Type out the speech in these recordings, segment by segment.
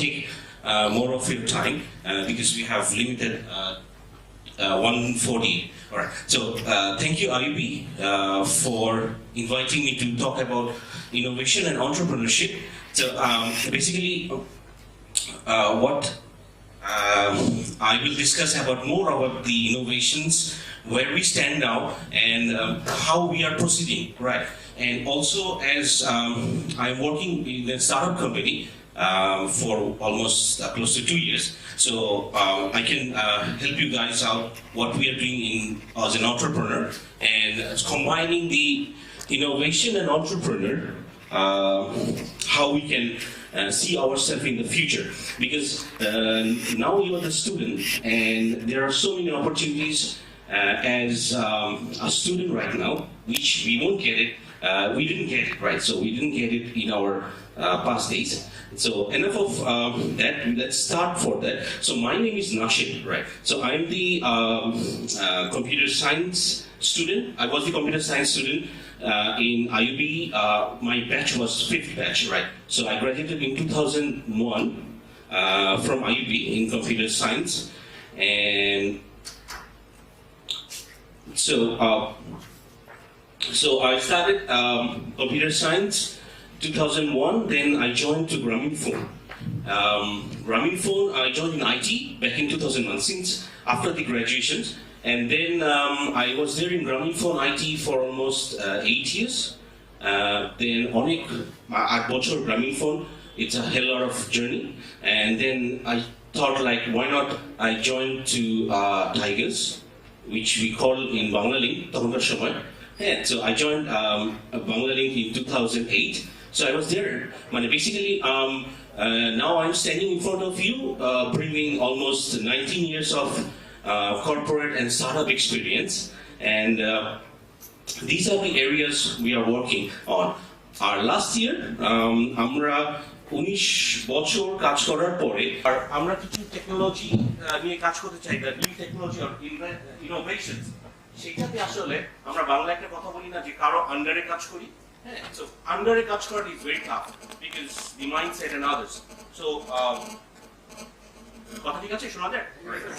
take more of your time because we have limited 140. All right. So thank you, IUB, for inviting me to talk about innovation and entrepreneurship. So basically, what I will discuss more about the innovations, where we stand now, and how we are proceeding, right? And also, as I'm working in a startup company for almost close to 2 years, so I can help you guys out what we are doing as an entrepreneur, and combining the innovation and entrepreneur, how we can see ourselves in the future. Because now you are the student, and there are so many opportunities as a student right now, which we won't get it. We didn't get it, right? So we didn't get it in our past days. So enough of that. Let's start for that. So my name is Nashid, right? So I'm the computer science student. I was the computer science student in IUB. My batch was 5th batch, right? So I graduated in 2001 from IUB in computer science, and so I started computer science 2001. Then I joined to Grameenphone. Grameenphone, I joined in IT back in 2001, since after the graduations. And then I was there in Grameenphone IT for almost 8 years. Then Onik, at Bochor Grameenphone, it's a hell lot of journey. And then I thought, like, why not I joined to Tigers, which we call in Banglalink, Tohonkar Shomoy. Yeah, so I joined Banglalink in 2008. So I was there. Basically, now I'm standing in front of you, bringing almost 19 years of corporate and startup experience. And these are the areas we are working on. Last year, আমরা 19 বছর কাজ করার পরে আর আমরা কিছু technology নিয়ে কাজ করতে চাই, নিউ টেকনোলজি অর ইনোভেশনস। সেটাতে আসলে আমরা বাংলা একটা কথা বলি না যে কারো আন্ডারে কাজ করি। হ্যাঁ, সো আন্ডারে কাজ করা is very tough because the mindset and others. So কথা ঠিক আছে, শোনা যায়?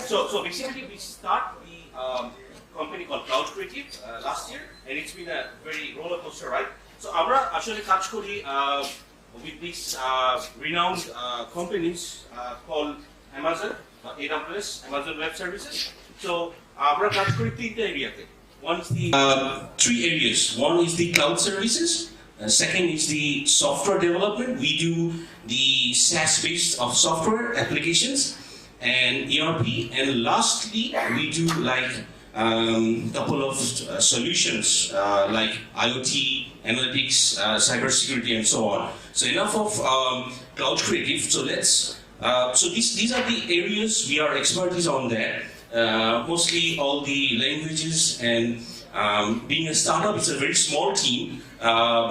So basically we start the company called Cloud Creative last year, and it's been a very roller coaster ride. So আমরা আসলে কাজ করি with these renowned companies called Amazon, AWS, Amazon Web Services. So আমরা কাজ করি তিনটা এরিয়াতে। One is the 3 areas. One is the cloud services. Second is the software development. We do the SaaS-based of software applications and ERP. And lastly, we do like couple of solutions like IoT, analytics, cybersecurity, and so on. So enough of cloud creative. So let's. So these are the areas we are expertise on there. Mostly all the languages, and being a startup, it's a very small team,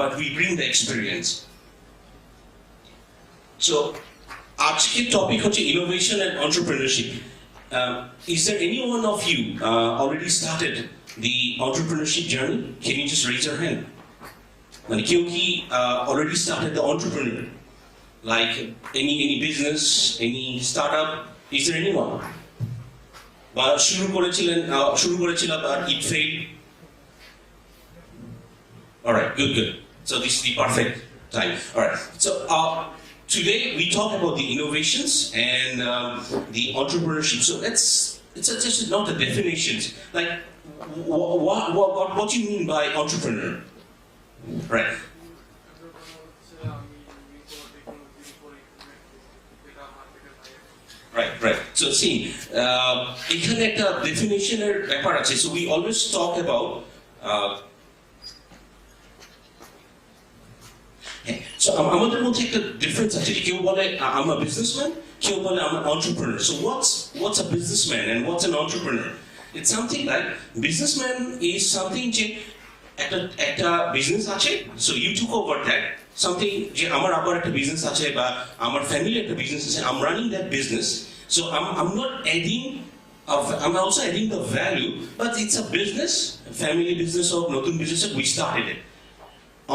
but we bring the experience. So, আজকের topic হচ্ছে innovation and entrepreneurship. Is there any one of you already started the entrepreneurship journey? Can you just raise your hand? কেউ কি already started the entrepreneur? Like any business, any startup? Is there anyone? বা শুরু করেছিলাম আর it failed? Alright, good. So this is the perfect time. Alright, so today we talk about the innovations and the entrepreneurship. So it's just not the definitions. Like what do you mean by entrepreneur? Right. Right. So see, এখানে একটা definition-এর ব্যাপার আছে. So we always talk about so আমাদের মধ্যে একটা difference আছে। কেউ বলে I'm a businessman, কেউ বলে I'm an entrepreneur. So what's a businessman and what's an entrepreneur? It's something like businessman is something যে একটা business আছে, so you took over that. Something যে আমার আবার একটা business আছে বা আমার ফ্যামিলি একটা business আছে, I'm running that business. So I'm not adding I'm also adding the value, but it's a business, family business or নতুন business we started it.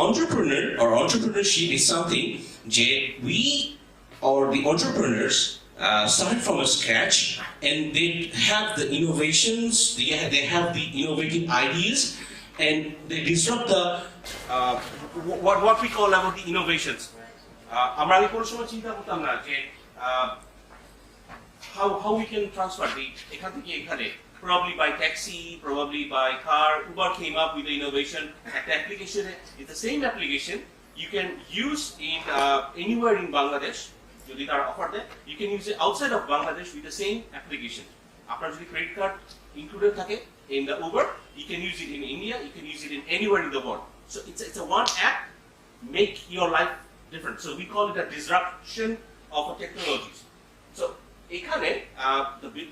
Entrepreneur or entrepreneurship is something we or the entrepreneurs start from a scratch, and they have the innovations, they have the innovative ideas, and they disrupt the what we call about the innovations. আমরা আগে কোনো সময় চিন্তা করতাম না যে how we can transfer the এখান থেকে এখানে, probably by taxi, probably by car. Uber came up with the innovation. An application, it's the same application you can use in anywhere in Bangladesh. যদি তারা অফার দেয়, you can use it outside of Bangladesh with the same application. আপনার যদি credit card included থাকে in the Uber, you can use it in India, you can use it in anywhere in the world. So it's a one app make your life different. So we call it a disruption of technologies. So এখানে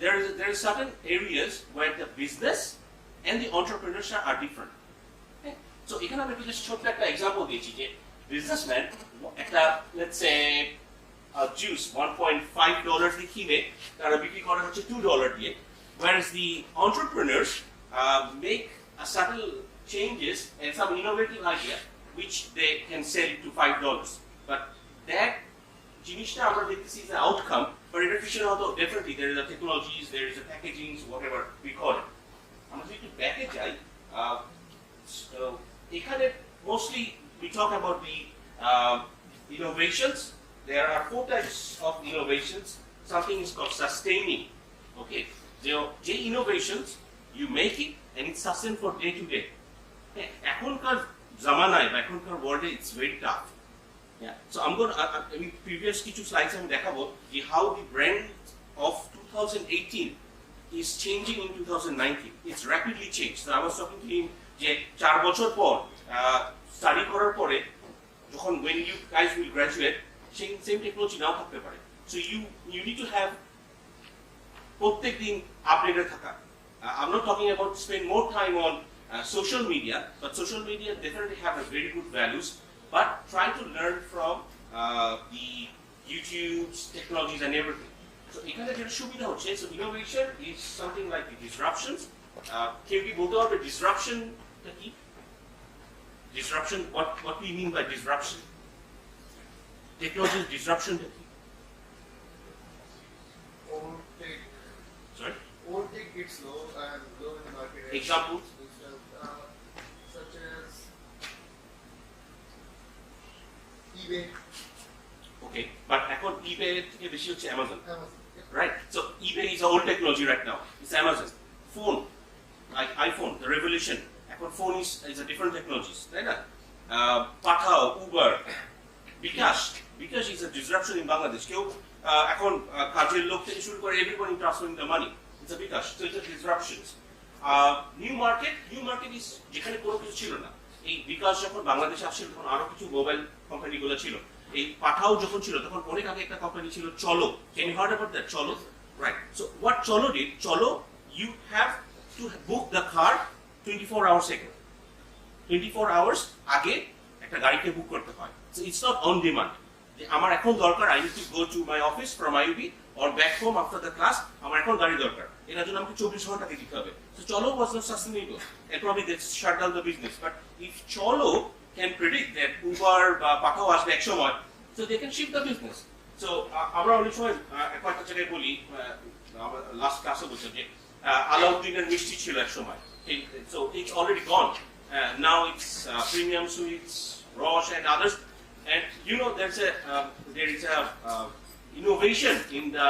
there are certain areas where the business and the entrepreneurship are different. Okay? So এখানে আমি just ছোট্ট একটা example দিয়েছি যে businessman একটা let's say juice $1.5 দিয়ে কিনে তারা বিক্রি করে হচ্ছে $2 দিয়ে, whereas the entrepreneurs make a subtle changes and some innovative idea which they can sell it to $5. But that জিনিসটা আমরা দেখতেছি is the outcome, but এটার পিছনে হয়তো definitely there is a technologies, there is a packaging, whatever we call it. আমরা যদি একটু ব্যাকে যাই, এখানে mostly we talk about the innovations. There are 4 types of innovations. Something is called sustaining. Okay, the innovations you make it and it's sustained for day to day. এখনকার জামানায় বা এখনকার ওয়ার্ল্ডে it's very tough. Yeah. So I'm going to, I mean, previous কিছু slides আমি দেখাবো যে how the brand of 2018 is changing in 2019. It's rapidly changed. So I was talking to him যে 4 বছর পর স্টাডি করার পরে যখন when you guys will graduate, same technology নাও থাকতে পারে. So you need to have প্রত্যেক দিন আপডেটেড থাকা. I'm not talking about spend more time on social media, but social media definitely have a very good values. But try to learn from the YouTube's technologies and everything. So এখানে যেটা সুবিধা হচ্ছে, so innovation is something like the disruptions. কেউ কি বলতে পারবে disruptionটা কি? Disruption, what do you mean by disruption? Technology disruptionটা কি? Old tech gets low and low in the market. Examples? Such as eBay. Okay, but এখন eBay থেকে বেশি হচ্ছে Amazon. Yeah. Right? So eBay is old technology right now. It's Amazon. Phone, like iPhone, the revolution. এখন phone is a different technologies, right? Pathao, Uber, Bikash is a disruption in Bangladesh. কেউ এখন কাজের লোক থেকে শুরু করে everybody transferring the money. It's a Bikash, so it's a disruptions. New market is যেখানে কোনো কিছু ছিল না. এই বিকাশ যখন বাংলাদেশে আসছিল তখন আরো কিছু মোবাইল কোম্পানিগুলো ছিল। এই পাঠাও যখন ছিল তখন অনেক আগে একটা কোম্পানি ছিল চলো। Can you heard about that? চলো? Right. So what Cholo did? Cholo, you have to book the car 24 hours ago. 24 hours আগে একটা গাড়িকে বুক করতে হয়। So it's not on demand. আমার এখন দরকার, I need to go to my office from IUB or back home after the class, আমার এখন গাড়ি দরকার। এটার জন্য আমাকে 24 ঘন্টাকে দিতে হবে। So Cholo was not sustainable and probably they shut down the business. But if Cholo can predict that Uber বা পাঠাও আসবে এক সময়, so they can shift the business. So আমরা অনেক সময় একটা জায়গায় বলি, লাস্ট ক্লাসে বলছিলাম যে আলাউদ্দিনের মিষ্টি ছিল এক সময়। So it's already gone. Now it's premium sweets, Roche and others. And you know there is a innovation in the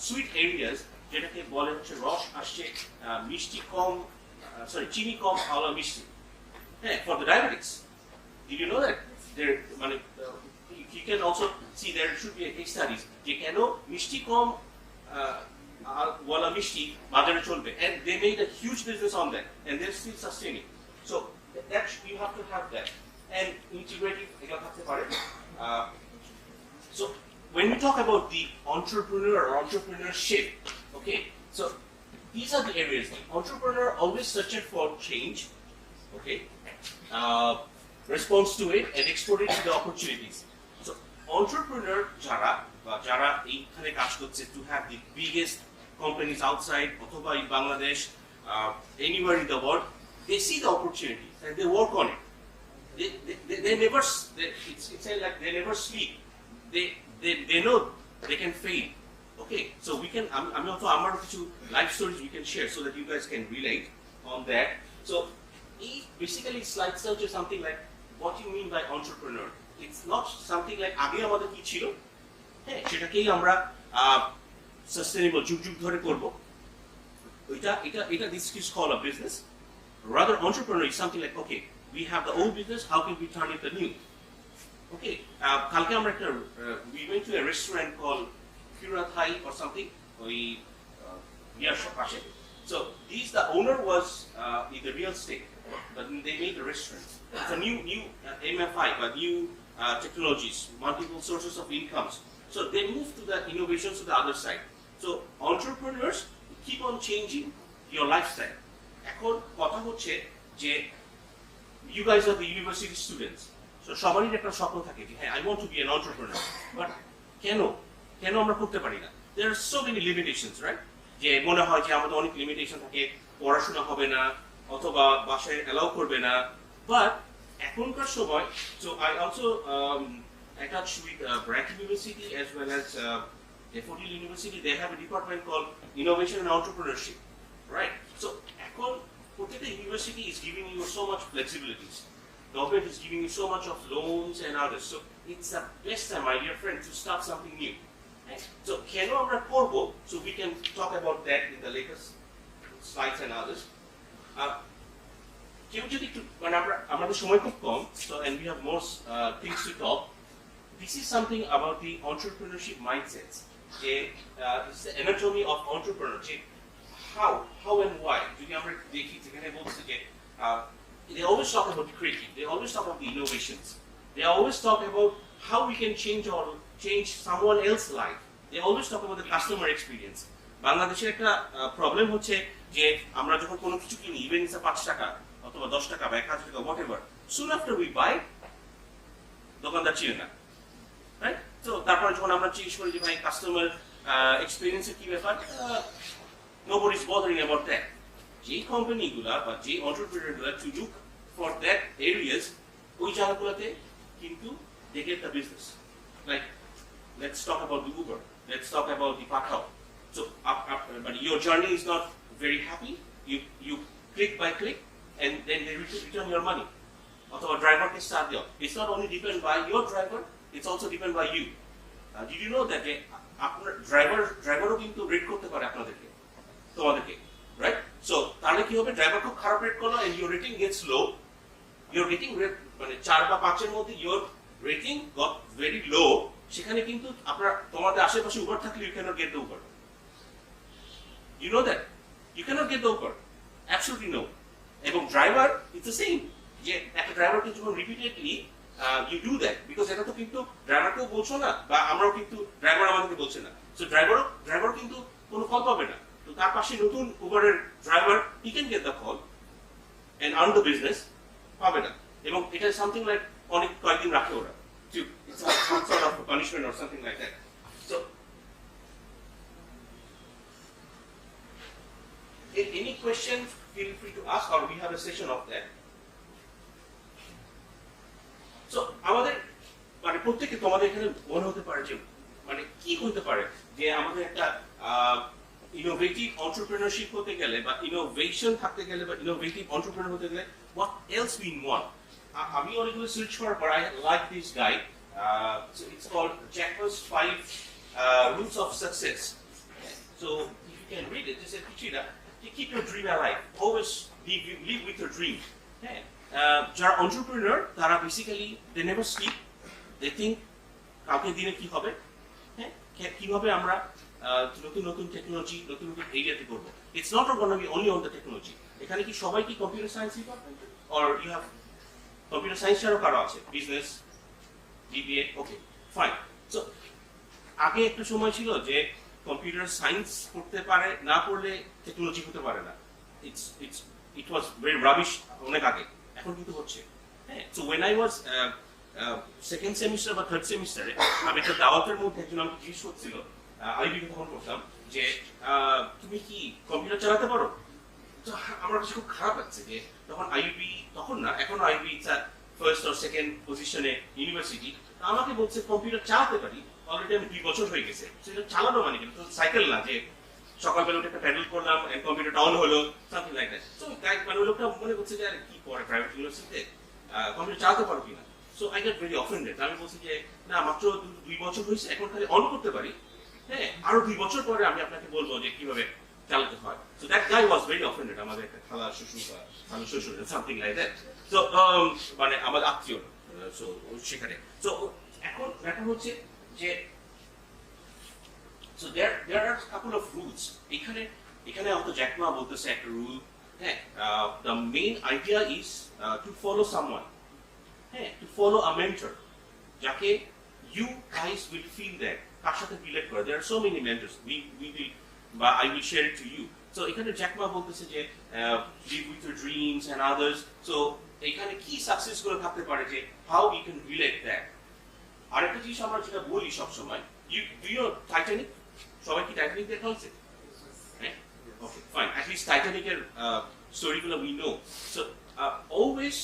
sweet areas যেটাকে বলে হচ্ছে রস আসছে মিষ্টি কম, চিনি কম আলা মিষ্টি, হ্যাঁ, for the diabetics. Did you know that? There মানে you can also see there should be a case studies যে কেন মিষ্টি কম ওয়ালা মিষ্টি বাজারে চলবে, and they made a huge business on that and they're still sustaining. So that you have to have that and integrative এটা থাকতে পারে. So when we talk about the entrepreneur or entrepreneurship, okay, so these are the areas. The entrepreneur always searches for change, okay, responds to it and exploring the opportunities. So entrepreneur jara এইখানে কাজ করছে to have the biggest companies outside অথবা in Bangladesh, anywhere in the world, they see the opportunities and they work on it. They never, it's like they never sleep. They know they can fail. Okay, so we can, আমি also আমার কিছু life stories we can share so that you guys can relate on that. So basically slides out is something like what you mean by entrepreneur. It's not something like আগে আমাদের কি ছিল, হ্যাঁ সেটাকেই আমরা সাস্টেনেবল যুগ যুগ ধরে করব, এটা this is called a business. Rather entrepreneur is something like, okay, we have the old business, how can we turn it the new? Okay, কালকে আমরা একটা we went to a restaurant called Pura Thai or something, near Shopashe. So the owner was in the real estate, but they made the restaurant. It's a new MFI, but new technologies, multiple sources of incomes. So they moved to the innovations to the other side. So entrepreneurs keep on changing your lifestyle. এখন কথা হচ্ছে যে you guys are the university students. So সবারই একটা স্বপ্ন থাকে যে হ্যাঁ I want to be an entrepreneur. But কেন আমরা করতে পারি না? There are so many limitations, right? যে মনে হয় যে আমাদের অনেক লিমিটেশন থাকে, পড়াশোনা হবে না অথবা বাসায় অ্যালাউ করবে না। বাট এখনকার সময়, so I also attach with Brand University as well as Daffodil University. They have a department called Innovation and Entrepreneurship, right? So এখন প্রত্যেকটা university is giving you so much flexibilities. Government is giving you so much of loans and others. So it's the best time, my dear friend, to start something new. So কেন আমরা করব? So we can talk about that in the latest slides and others. কেউ যদি একটু মানে আমাদের সময় খুব কম, so and we have more things to talk. This is something about the entrepreneurship mindset. It's the anatomy of entrepreneur. How and why? যদি আমরা দেখি যেখানে বলছে যে they always talk about the creative. They always talk about the innovations. They always talk about how we can change someone else's life. They always talk about the customer experience. বাংলাদেশের একটা problem হচ্ছে যে আমরা যখন কোনো কিছু কিনি, even it's 5 টাকা অথবা 10 টাকা বা 1000 টাকা whatever, soon after we buy, দোকানদার চিনে না, রাইট? তো তারপরে যখন আমরা জিজ্ঞেস করি যে ভাই কাস্টমার এক্সপিরিয়েন্সের কি ব্যাপার, nobody is bothering about that. যে কোম্পানিগুলা বা যে এন্টারপ্রেনারগুলা to look for that areas, ওই জায়গাগুলোতে কিন্তু they get the business. Like, let's talk about the Uber. Let's talk about the Pakao. So, but your journey is not very happy. You click by click, and then they return your money. অথবা ড্রাইভারকে start দেওয়া. It's not only depend by your driver, it's also depend by you. Did you know that আপনার ড্রাইভারও কিন্তু rate করতে পারে আপনাদেরকে, তোমাদেরকে, right? So তাহলে কি হবে, ড্রাইভার খুব খারাপ রেট করলো and your rating gets low. Your rating rate মানে 4 বা 5 এর মধ্যে your rating got very low. সেখানে কিন্তু তোমাদের আশেপাশে উবার থাকলে you cannot get the Uber. You know that? You cannot get the Uber. Absolutely no. এবং ড্রাইভার it's the same. যে একটা ড্রাইভারকে যখন repeatedly you do that, because এটা তো কিন্তু ড্রাইভারকেও বলছো না বা আমরাও কিন্তু ড্রাইভার আমাদেরকে বলছে না, সো ড্রাইভার কিন্তু কোনো কল পাবে না, তো তার পাশে নতুন উবারের driver he can get the call and earn the business, পাবে না, এবং এটা সামথিং লাইক অনেক কয়েকদিন রাখে ওরা, it's some sort of punishment or something like that. So any question, feel free to ask, or we have a session of that. So আমাদের মানে প্রত্যেককে তোমাদের এখানে মনে হতে পারে যে মানে কি হতে পারে যে আমাদের একটা ইনোভেটিভ এন্টারপ্রেনারশিপ হতে গেলে বা ইনোভেশন থাকতে গেলে বা ইনোভেটিভ এন্টারপ্রেনার হতে গেলে what else we want. আমি অনেকগুলো সার্চ করার পর I like this guy. So it's called Jacob's 5 Rules of Success. So if you can read it, just say Pichida, keep your dream alive. Always live with your dream. Yeah. যারা entrepreneur তারা basically they never sleep, they think কালকে দিনে কি হবে, হ্যাঁ কিভাবে আমরা নতুন নতুন টেকনোলজি নতুন নতুন এরিয়াতে করবো। It's not gonna be only on the technology. এখানে কি সবাই কি computer science department, or you have computer science ছাড়াও কারো আছে, business, BBA, okay fine. So আগে একটা সময় ছিল যে কম্পিউটার সায়েন্স পড়তে পারে, না পড়লে টেকনোলজি হতে পারে না, ইট ওয়াজ ভেরি রাবিশ অনেক আগে, এখন কিন্তু হচ্ছে। হ্যাঁ, so when I was second semester বা থার্ড সেমিস্টারে আমি একটা দাওয়াতের মধ্যে একজন আমাকে জিজ্ঞেস করছিল, আইবিকে তখন করতাম, যে তুমি কি কম্পিউটার চালাতে পারো? তো আমার কাছে খুব খারাপ লাগছে যে তখন আইবি, তখন না এখন আইবি ফার্স্ট অর সেকেন্ড পজিশনে ইউনিভার্সিটি, আমাকে বলছে কম্পিউটার চালাতে পারি, অলরেডি আমি 2 বছর হয়ে গেছে, সেটা চালানো মানে কিন্তু সাইকেল না যে সকালবেলা উঠে একটা প্যাডেল করলাম এন্ড কম্পিউটার অন হলো, something like that. So guide মানে ওই লোকটা মনে করছে যে আরে কি করে প্রাইভেট ইউনিভার্সিটিতে কম্পিউটার চালাতে পারো কিনা। So I get very offended. আমি বলছি যে না মাত্র 2 বছর হয়েছে, এখন খালি অন করতে পারি, হ্যাঁ আরো 2 বছর পরে আমি আপনাকে বলবো যে কিভাবে চালাতে হয়। So that guy was very offended, আমাদের একটা খালা শ্বশুর বা খালা শ্বশুর সামথিং লাইক দ্যাট। সো মানে আমার আত্মীয়, সো সেখানে। সো এখন ব্যাপার হচ্ছে যে so there are a couple of rules এখানে এখানে অত জ্যাকমা বলতেছে একটা রুল, হ্যাঁ the main idea is to follow someone, হ্যাঁ to follow a mentor যাকে you guys will feel that কার সাথে রিলেট করে। there are so many mentors we will বা I will share it to you. so এখানে Jack Ma বলতেছে যে live with your dreams and others. so এখানে কি success করে থাকতে পারে যে how we can relate that। আরেকটা জিনিস আমরা যেটা বলি সবসময়, you do you know Titanic? সবাই কি টাইটানিক দেখা হচ্ছে? হ্যাঁ ওকে ফাইন, অ্যাট লিস্ট টাইটানিকের স্টোরিগুলো we know. So always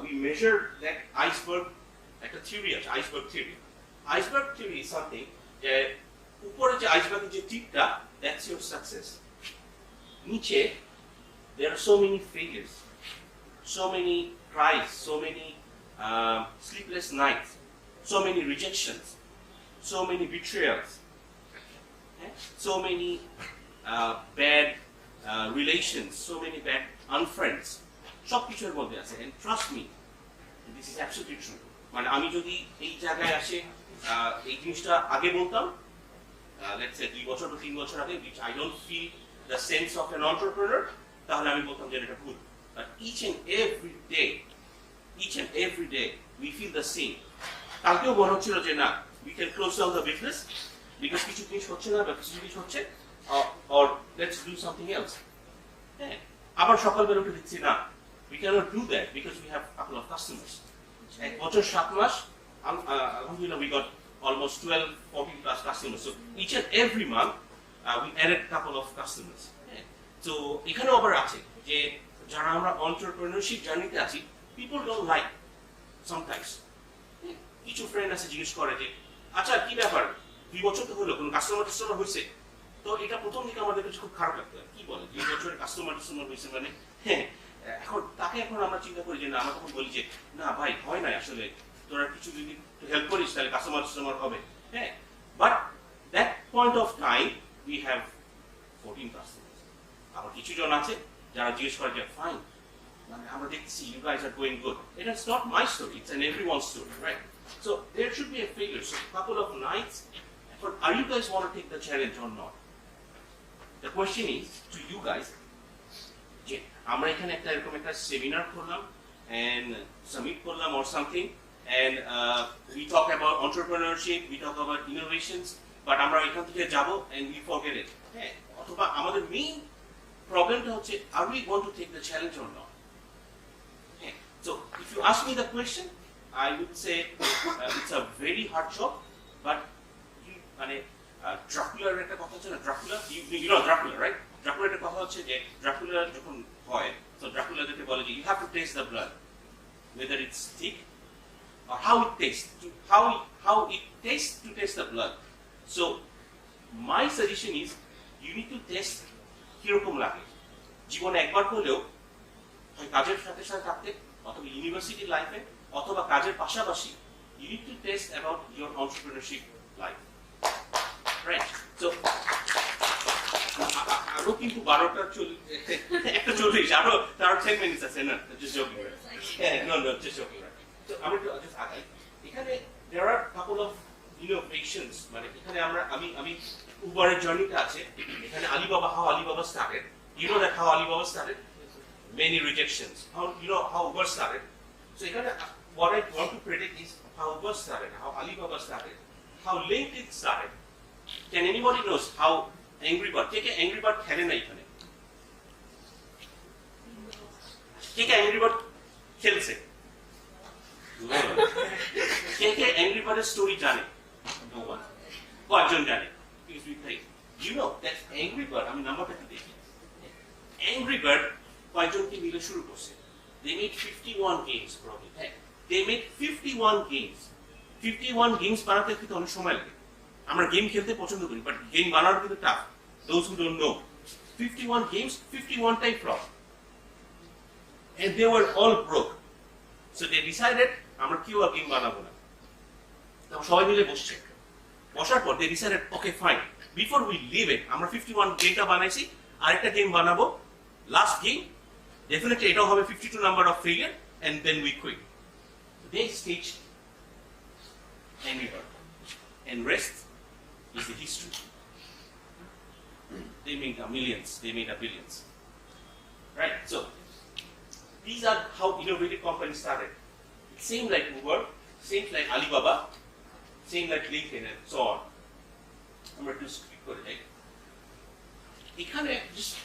we measure that iceberg, একটা থিওরি আছে iceberg theory. Iceberg theory is something যে উপরে যে আইসবার্গের যে টিপটা, দ্যাটস ইউর সাকসেস। নিচে there are so many failures, so many cries, so many sleepless nights, so many rejections, so many betrayals, so many bad relations, so many bad unfriends, সব কিছুর মধ্যে আছে। and trust me this is absolutely true। মানে আমি যদি এই জায়গায় আসে এই জিনিসটা আগে বলতাম, let's say 2 বছর বা 3 বছর আগে, which I don't feel the sense of an entrepreneur, তাহলে আমি বলতাম যে এটা ভুল। but each and every day we feel the same। কালকেও মনে হচ্ছিল যে না we can close down the business because কিছু জিনিস হচ্ছে না বা কিছু জিনিস হচ্ছে, or let's do something else। হ্যাঁ আবার সকালবেলা উঠে দিচ্ছি না we cannot do that because we have a couple of customers। 1 বছর 7 মাস alhamdulillah we got almost 12-14 plus customers। so each and every month we added a couple of customers। তো এখানে আবার আছে যে যারা আমরা entrepreneurship জার্নিতে আছি, people don't like sometimes। কিছু ফ্রেন্ড আছে জিজ্ঞেস করে যে আচ্ছা কি ব্যাপার 2 বছর তো হলো কোনো কাস্টমার হয়েছে? তো এটা প্রথম দিকে আমাদের কাছে খুব খারাপ লাগতো, কি বলে 2 বছরের কাস্টমার হয়েছে মানে। হ্যাঁ এখন আমরা চিন্তা করি যে না, আমরা তখন বলি যে না ভাই হয় না আসলে, তোরা কিছু যদি হেল্প করিস তাহলে কাস্টমার হবে। হ্যাঁ but that point of time we have 14 customers. আবার কিছু জন আছে যারা জিজ্ঞেস করে যে ফাইন মানে আমরা দেখছি you guys are going good. এটা is not my story, it's an everyone story, right? So there should be a failure. So a couple of nights. But are you guys want to take the challenge or not? The question is to you guys. যে আমরা এখানে একটা এরকম একটা seminar করলাম and summit করলাম or something, and we talk about entrepreneurship, we talk about innovations, but আমরা এখান থেকে যাব and we forget it। হ্যাঁ অথবা আমাদের মেইন প্রবলেমটা হচ্ছে are we going to take the challenge or not? হ্যাঁ so if you ask me the question, I would say it's a very hard job, but মানে ড্রাকুলার একটা কথা হচ্ছে না, Dracula you know Dracula, right? ড্রাকুলার একটা কথা হচ্ছে যে ড্রাকুলা যখন হয় তো ড্রাকুলাদেরকে বলে যে you have to taste the blood whether it's thick or how it tastes, to taste the blood। so my suggestion is you need to taste কিরকম লাগে জীবনে একবার হলেও, হয় কাজের সাথে সাথে থাকতে অথবা ইউনিভার্সিটি লাইফে অথবা কাজের পাশাপাশি you need to taste about your entrepreneurship life, right? so আরো কিন্তু 12টা 1:40 আরো 10 মিনিটস আছে না, just joking, right? yeah no just joking, right? so আমি just আগাই এখানে there are couple of innovations। মানে এখানে আমি উবারের জার্নিটা আছে এখানে। Alibaba, how Alibaba started, you know that how Alibaba started, many rejections, how Uber started। so এখানে what I want to predict is how Uber started, how Alibaba started, how LinkedIn started। can anybody knows how Angry Bird, K Angry Bird খেলে না এখানে? কে Angry Bird খেলছে? কে Angry Bird এর story জানে? no one। কয়জন জানে? because we play, you know that Angry Bird, আমি নাম্বারটা একটু দেখি। Angry Bird কয়জনকে মিলে শুরু করছে? they made 51 games probably। they made 51 games বানাতে কিন্তু অনেক সময় লাগে। আমরা গেম খেলতে পছন্দ করি, বাট গেম বানানো কিন্তু tough. Those who don't know, 51 games, 51টাই flop, and they were all broke. So they decided আমরা কেউ আর গেম বানাবো না। সবাই মিলে বসার পর they decided, okay fine, before we leave it, আমরা 51 গেমটা বানাইছি, আরেকটা গেম বানাবো, লাস্ট গেম definitely এটাও হবে 52 number of failure, and then we quit. They staged Angry Bird, and rest is the history. They made millions, they made billions. Right, so these are how innovative companies started. Same like Uber, same like Alibaba, same like LinkedIn, and so on. I'm going to speak for it.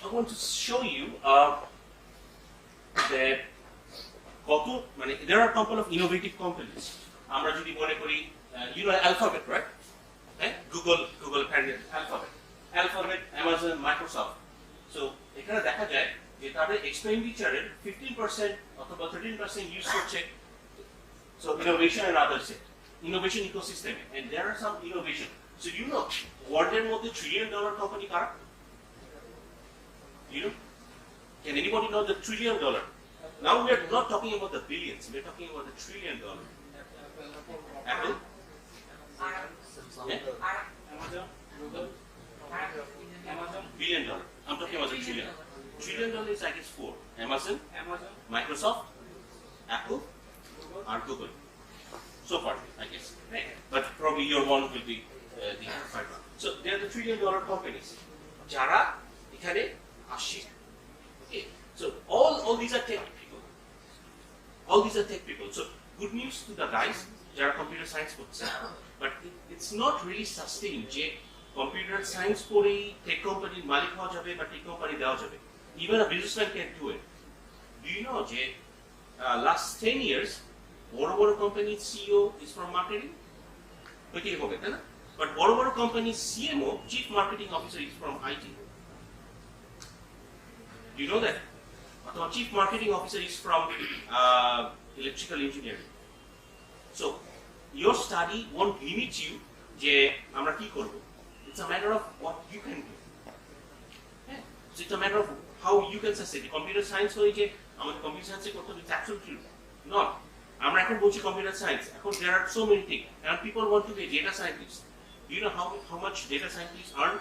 I want to show you that there are a couple of innovative companies. আমরা যদি মনে করি, you know Alphabet, right? Google Alphabet, Amazon, Microsoft. So এখানে দেখা যায় যে তাদের এক্সপেন্ডিচারের 15% অথবা 13% ইউজ করছে so innovation and others, innovation ecosystem, and there are some innovation. So you know world-এর মধ্যে $1 trillion company কারা? You know? Can anybody know the $1 trillion? Now we are not talking about the billions, we are talking about the $1 trillion. Apple? $1 billion. I'm talking about the trillion. $1 trillion is I guess 4. Amazon, Microsoft, Apple, or Google. So far, I guess. But probably your one will be the third one. So they are the $1 trillion companies. Jara, ekhane ashi. Okay. So all these are tech people. All these are tech people. So good news to the guys, jara computer science করছে, but it's not really sustained যে computer science পড়েই tech company মালিক হওয়া যাবে বা tech company দেওয়া যাবে. Even a businessman can do it. Do you know যে last 10 years বড় বড় company's CEO is from marketing? ওইটাই হবে, তাই না? But বড় বড় company's CMO, Chief Marketing Officer, is from IT. Do you know that? অথবা Chief Marketing Officer is from electrical engineering. So your study won't limit you যে আমরা কি করব. It's a matter of what you can do. Yeah. So it's a matter of how you can sustain. Computer science হয়ে যে আমাদের computer science করতে হবে, it's absolutely not. আমরা এখন বলছি computer science. এখন there are so many things, and people want to be a data scientist. Do you know how much data scientists earn?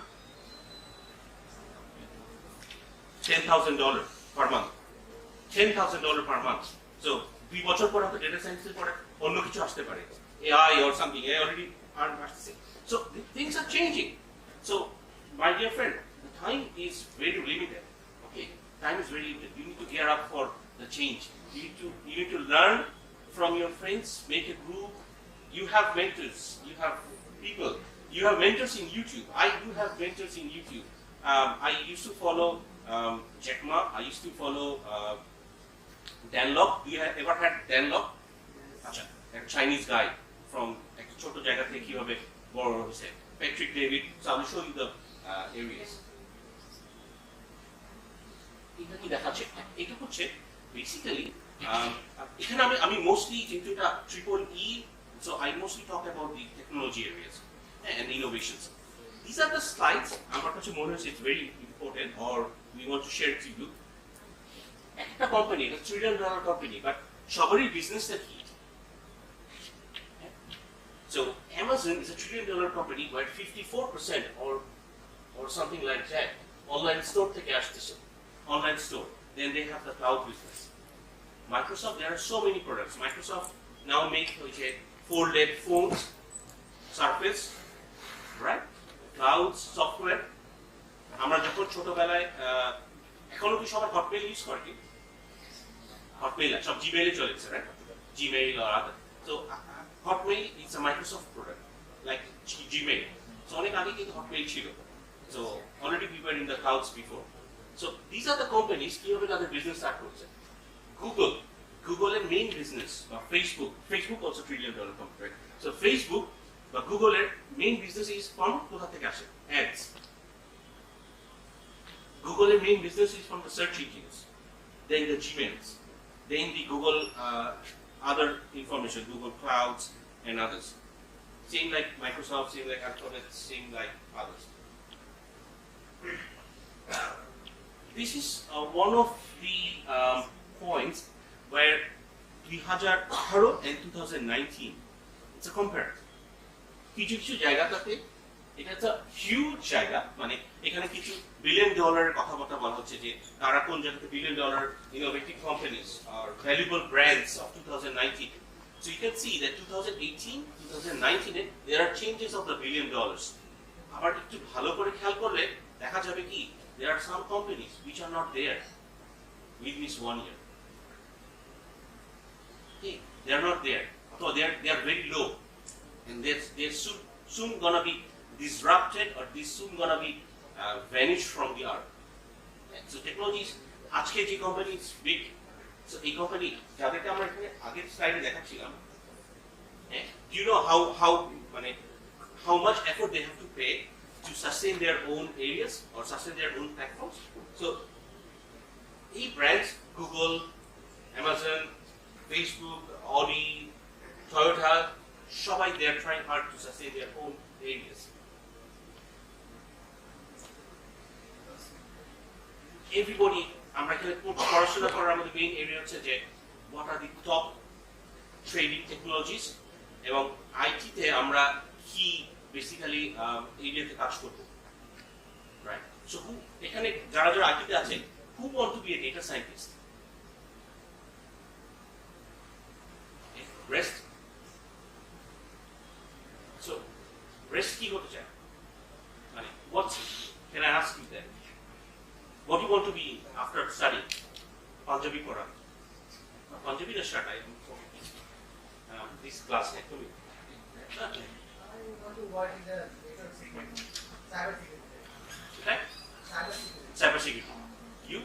$10,000 per month. $10,000 per month. So 2 বছর পর হয়তো data science এর পরে অন্য কিছু আসতে পারে, AI or something. AI already earned আসছে. So things are changing. So my dear friend, the time is very limited. Okay, time is very limited. You need to gear up for the change. You need to learn from your friends, make a group. You have mentors. You have people. You have mentors in YouTube. I do have mentors in YouTube. I used to follow Jack Ma. I used to follow Dan Lok. You have ever had Dan Lok? A Chinese guy from a ছোট জায়গা থেকে কিভাবে বড় হয়েছে. Patrick David. So I will show you the areas. এটা কি দেখাচ্ছে? এটা হচ্ছে basically এখানে আমি mostly যেহেতু এটা EEE, so I mostly talk about the technology areas and innovations. These are the slides. আমার কাছে মনে হচ্ছে it's very important, or we want to share it with you. একটা কোম্পানি, একটা $1 trillion company, but সবারই বিজনেসটা কি? So Amazon is a $1 trillion company, but 54% or something like that online store থেকে আসতেছে, online store. Then they have the cloud business. Microsoft, there are so many products. Microsoft now make folded phones, Surface, right? Clouds, software. আমরা যখন ছোটবেলায় এখনো কি সবাই Hotmail use করে? কি হটমেইল সব জিমেইলে চলেছে, right? Gmail or other. So Hotmail is a Microsoft product, like Gmail. So অনেক আগে কিন্তু Hotmail ছিল. So already we were in the clouds before. So these are the companies কিভাবে তাদের বিজনেস স্টার্ট করছে. Google এর মেইন বিজনেস, বা Facebook also $1 trillion company. So Facebook বা Google এর মেইন বিজনেস is from কোথা থেকে আসে? Ads. Google এর main business is from the search engines, then the Gmails, then the Google other information, Google Clouds and others. same like Microsoft, same like Alphabet, same like others. This is one of the points where 2018 and 2019, it's a comparison. কিছু কিছু জায়গাটাতে এটা একটা huge জায়গা, মানে এখানে কিছু billion ডলারের কথাবার্তা বলা হচ্ছে যে তারা কোন জায়গাতে বিলিয়ন ডলার ইনোভেটিভ কোম্পানিজ আর valuable brands of 2019. So you can see that 2018, 2019 there are changes of the billion dollars. আবার একটু ভালো করে খেয়াল করলে দেখা যাবে কি there are some companies which are not there within this 1 year. Okay, they are not there. So they are very low, and they're soon gonna be disrupted, or this soon gonna be vanished from the earth. So technologies, আজকে যে company is big, so এই company যাদেরকে আমরা এখানে আগের স্লাইডে দেখাচ্ছিলাম, do you know how much effort they have to pay to sustain their own areas or sustain their own platforms? So এই brands, Google, Amazon, Facebook, Audi, Toyota, সবাই they are trying hard to sustain their own areas. Everybody, আমরা এখানে পড়াশোনা করার আমাদের main area হচ্ছে যে what are the top trading technologies, এবং আইটিতে আমরা কি বেসিক্যালি এরিয়াতে কাজ করব, রাইট? সো এখানে যারা যারা আইটিতে আছে, who want to be a data scientist? Rest. So rest কি হতে চায়, মানে what can I ask you then? What do you want to be after studying? Punjabi পড়া, Punjabi না start this class actually. I want to work in the network security, cyber security. Okay? Cyber security. Cyber security. You?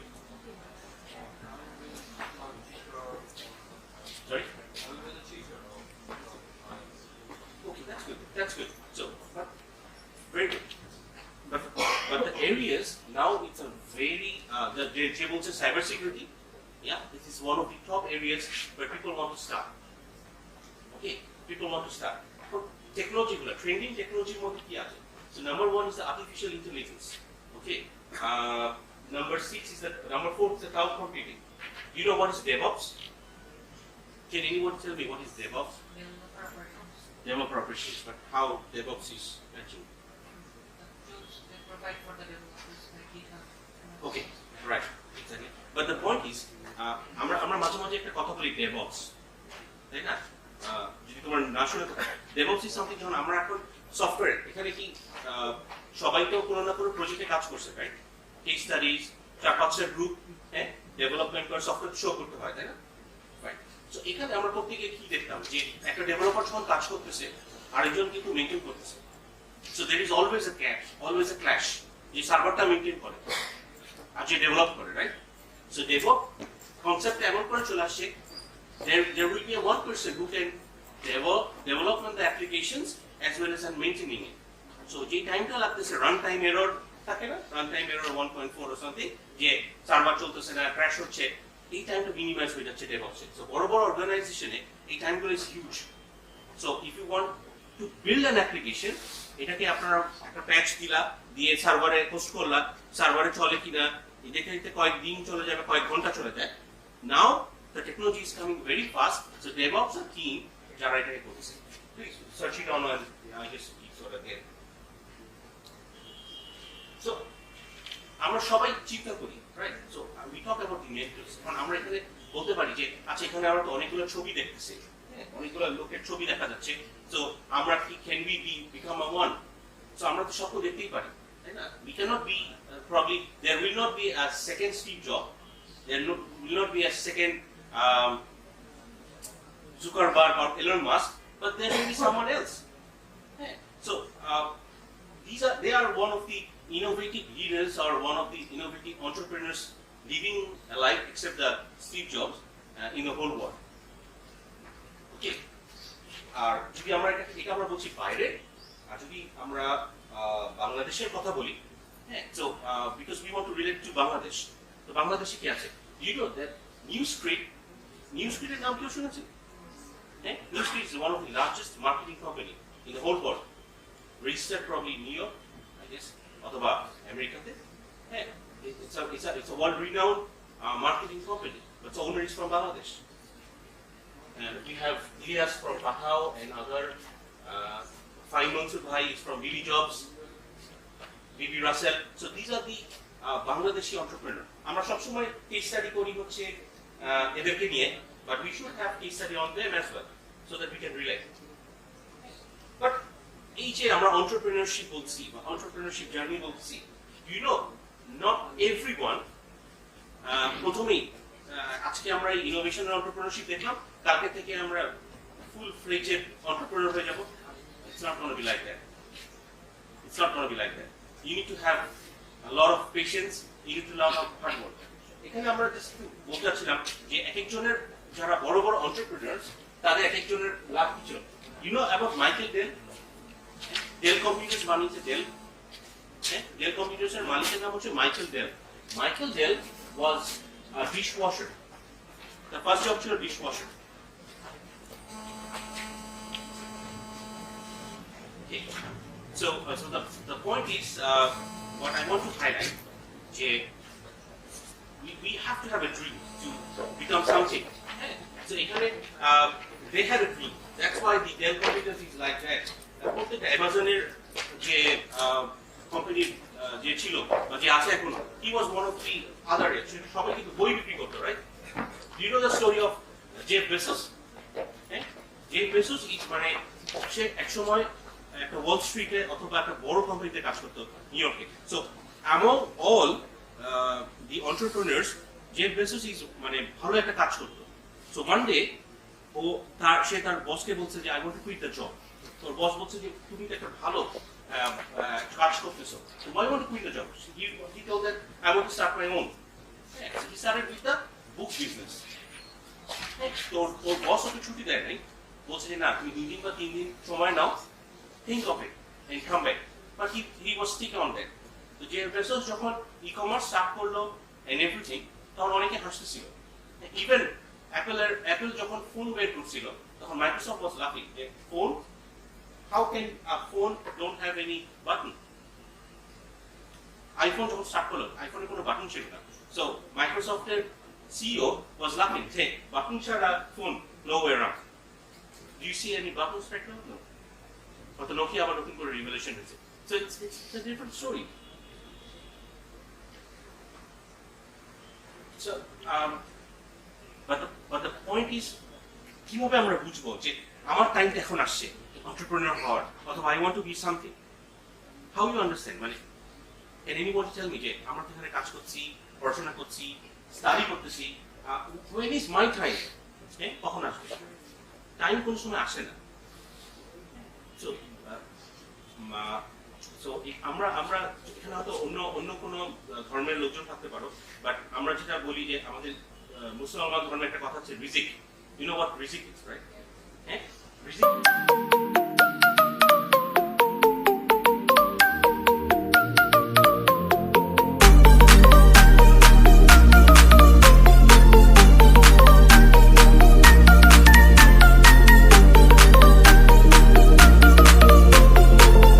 Sorry? Okay, that's good. That's good. So, very good. But the areas now, it's a very the tables of cybersecurity. Yeah, this is one of the top areas where people want to start. Okay, people want to start. For technology, trending technology mode ki ache. So number 1 is the artificial intelligence. Okay. Number 4 is the cloud computing. You know what is DevOps? Can anyone tell me what is DevOps? Developer operations, but how DevOps is mentioned? Provide for the developers like GitHub. Okay, right, exactly. But the point is, আমরা মাঝে মাঝে একটা কথা বলি DevOps, তাই না? যদি তোমার না শুনে থাকো, DevOps is something, যখন আমরা এখন সফটওয়্যার, এখানে কি সবাই তো কোনো না কোনো প্রজেক্টে কাজ করছে, রাইট? কেস স্টাডিজ, 4-5টা গ্রুপ, হ্যাঁ, ডেভেলপমেন্ট করে সফটওয়্যার শো করতে হয়, তাই না? রাইট। সো এখানে আমরা প্রত্যেকে কি দেখতাম যে একটা ডেভেলপার যখন কাজ করতেছে, আরেকজন কিন্তু মেইনটেইন করতেছে। So there is always a clash. যে সার্ভারটা মেইনটেইন করে আর যে ডেভেলপ করে, রাইট? So concept এমন করে চলে আসছে, there will be one person who can develop the applications as well as maintaining it. So যে টাইমটা লাগতেছে, রান টাইম এরর থাকে না, run time error 1.4 or something, যে সার্ভার চলতেছে না, ক্র্যাশ হচ্ছে, এই টাইমটা মিনিমাইজ হয়ে যাচ্ছে ডেভঅপসে। সো বড় বড় অর্গানাইজেশনে এই টাইমগুলো is huge. So if you want to build an application, এটাকে আপনারা একটা প্যাচ দিলা, দিয়ে সার্ভারে পোস্ট করলা, সার্ভারে চলে কিনা দেখে দেখতে কয়েকদিন চলে যাবে, কয়েক ঘন্টা চলে যায়। Now the technology is coming very fast, so DevOps আর টিম যারা এটাকে করছে, please search it on I just speak for again. So আমরা সবাই চিন্তা করি, right? So we talk about the mentors. কারণ আমরা এখানে বলতে পারি যে আচ্ছা, এখানে আমরা তো অনেকগুলো ছবি দেখতেছি, অনেকগুলো লোকের ছবি দেখা যাচ্ছে, তো আমরা কি can we become a one? So আমরা তো স্বপ্ন দেখতেই পারি, তাই না? We can't be probably there will not be a second Steve Jobs, will not be a second Zuckerberg or Elon Musk, but there will be someone else. So they are one of the innovative leaders or one of the innovative entrepreneurs living alive, except the Steve Jobs, in the whole world. Okay, আর যদি আমরা এটা আমরা বলছি বাইরে, আর যদি আমরা বাংলাদেশের কথা বলি, হ্যাঁ, so because we want to relate to Bangladesh, তো বাংলাদেশে কি আছে? You know that Newscreed এর নাম কেউ শুনেছেন? হ্যাঁ, Newscreed is one of the largest marketing company in the whole world. Registered probably in New York, I guess, অথবা আমেরিকাতে। হ্যাঁ, it's a world-renowned marketing company, but the owner is from Bangladesh. And we have Ilyas from Bahau and other. Fine Mansur Bhai is from Billy Jobs, Bibi Russell. So these are the Bangladeshi entrepreneur. আমরা সবসময় case study করি হচ্ছে এদেরকে নিয়ে, but we should have case study on them as well, so that we can relate. But এই যে আমরা entrepreneurship বলছি বা entrepreneurship journey বলছি, you know, not everyone প্রথমেই আজকে আমরা ইনোভেশন আর entrepreneurship দেখলাম, কালকে থেকে আমরা full fledged entrepreneur হয়ে যাব। It's not going to be like that. It's not going to be like that. You need to have a lot of patience. You need to learn hard work. এখানে আমরা just বলতে চাচ্ছিলাম যে এক একজনের যারা বড় বড় entrepreneurs তাদের এক একজনের লাভ কি ছিল। You know about Michael Dell? Dell Computers বানিয়েছে Dell. Dell Computers এর মালিকের নাম হচ্ছে Michael Dell. Michael Dell was a dishwasher. The first job ছিল dishwasher. So the point is, what I want to highlight, we have to have a dream to become something. So they had a dream. That's why the Dell Computers is like that. প্রত্যেকটা Amazon-এর যে company যে ছিল বা যে আছে এখনো, he was one of the other. সবাই কিন্তু বই বিক্রি করতো, right? Do you know the story of Jeff Bezos? Jeff Bezos মানে সে একসময় একটা ওয়াল স্ট্রিটে অথবা একটা বড় কোম্পানিতে কাজ করতো নিউ ইয়র্কে। So among all the entrepreneurs, Jeff Bezos is মানে ভালো একটা কাজ করতো। সো ওয়ান ডে সে তার বসকে বলছে যে I want to quit the job. তোর বস বলছে যে তুমি তো একটা ভালো কাজ করতেছো, so why want to quit the job? He told that I want to start my own. So he started with the book business. তোর বস ওকে ছুটি দেয় নাই, বলছে যে না তুমি 2 দিন বা 3 দিন সময় নাও, think of it and come back. But he was stick on that. So Jeff Bezos যখন e-commerce start করলো and everything, তখন অনেকে হাসতেছিল। Even Apple যখন ফোন বের করছিল, তখন Microsoft was laughing. Phone, how can a phone don't have any button? iPhone যখন start করলো, iPhone-এ কোনো বাটন ছিল না। So Microsoft-এর CEO was laughing, hey, button ছাড়া phone no way around. Do you see any buttons right now? No. But the Nokia are looking for a revelation. So it's a different story. So, but the point is, কিভাবে আমরা বুঝবো যে আমার টাইমটা এখন আসছে entrepreneur হওয়ার, অথবা I want to be something? How you understand? মানে can anybody tell me যে আমরা তো এখানে কাজ করছি, পড়াশোনা করছি, স্টাডি করতেছি, when is my time? কখন আসবে? টাইম কোন সময় আসে না। So আমরা এখানে হয়তো অন্য কোনো ধর্মের লোকজন থাকতে পারো, বাট আমরা যেটা বলি যে আমাদের মুসলমান ধর্মের একটা কথা হচ্ছে রিজিক। You know what rizik is, right? Rizik